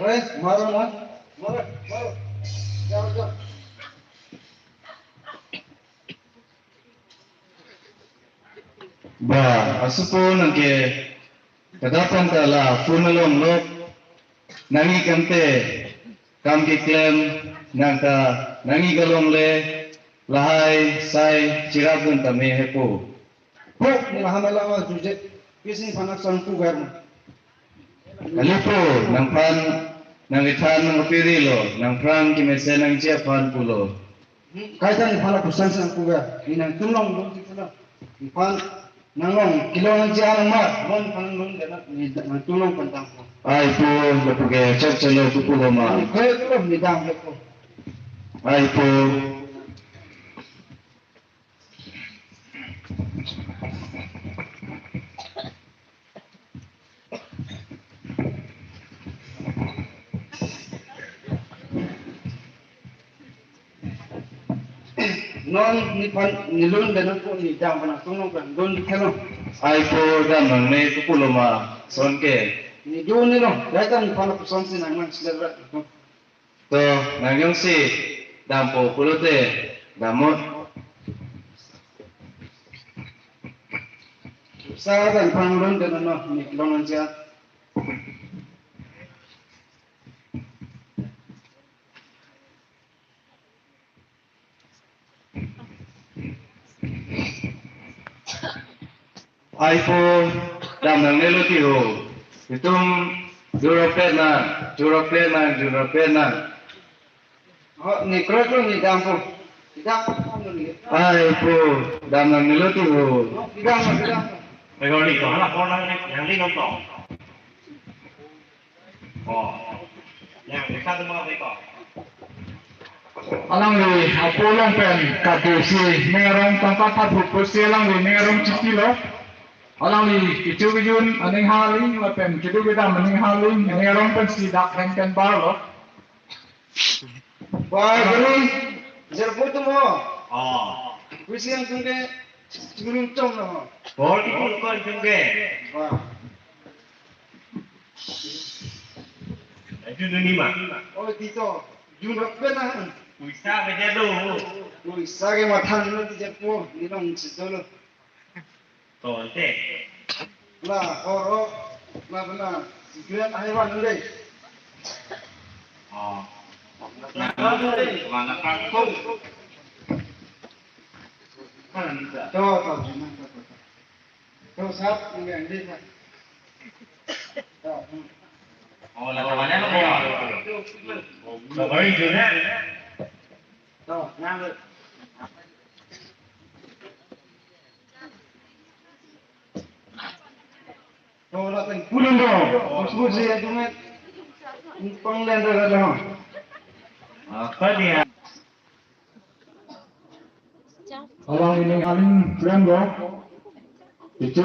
Wes, maro na. Maro. Jauh. Ba, asupo nangke kadapan tala punalong lok nangi kante kam ki klem nangka nangi galong le lahai sai cirapun tame hepo. Ho, ni hamala ma juje. Kisi panak sangku garma. Alipo nang pan nang ithan nang piri lo nang prang ki mese nang cia pan pulo. Kaitan ni panak kusan sangku gar. Ni nang tulong dong tikuna. Ni pan nangong kilongan jangan mar. Mon pan dong dana ni nang tulong pantang. Ai po lapuge cak calo pupulo ma. Ni kaya tu lah ni dam lepo. Ai po Non ni pan ni lun dana ko ni dam panak tulong kan. Don dikelo. ai po dan nang me pupulo ma son ke. Ni do ni no. Kaitan ni panak kusan si nang nang selera. To nangyong si dampo pulote damot Sa kan pan lun dana no ni kilongan jangan. iPhone dam nang nelo ti ho itum Europe na Oh, ni kerja ni dapur. Di dapur mana ni? iPhone dam nang nelo ti ho Di dapur. Rồi đi có là con đang đi nông tổ. Nhà người ta mau đi có. Alang li apo lang pen katusi merong tangkat hatu pusi alang li merong cikilo alang li kicu kijun aning haling la pen kidu kita maning haling merong pen sidak pen balo Wah, gini. Jerbu tu mo. Ờ. Wisi yang tunggu sebelum com lah. Có đi con coi chung kề. Wah. Đấy chứ đi mà. Oh, tito. Junok benar. Ui xa về nhà đồ. Ui, sage matan nanti jerbu. Ni nong cito lo. Còn thế. Lah, oro. Lah benar. Sekian haiwan ni. Ờ. Mà nó ăn không. Tahu. Tahu sahab ni yang dia. Tahu. Ờ là thằng nó bò. Rồi mới chưa ha. Tahu, ngang rồi. Tahu lah teng pulang dah. Sebut saya tu kan. Panglen dah dah. Có gì à? alang li ning haling friend go kicu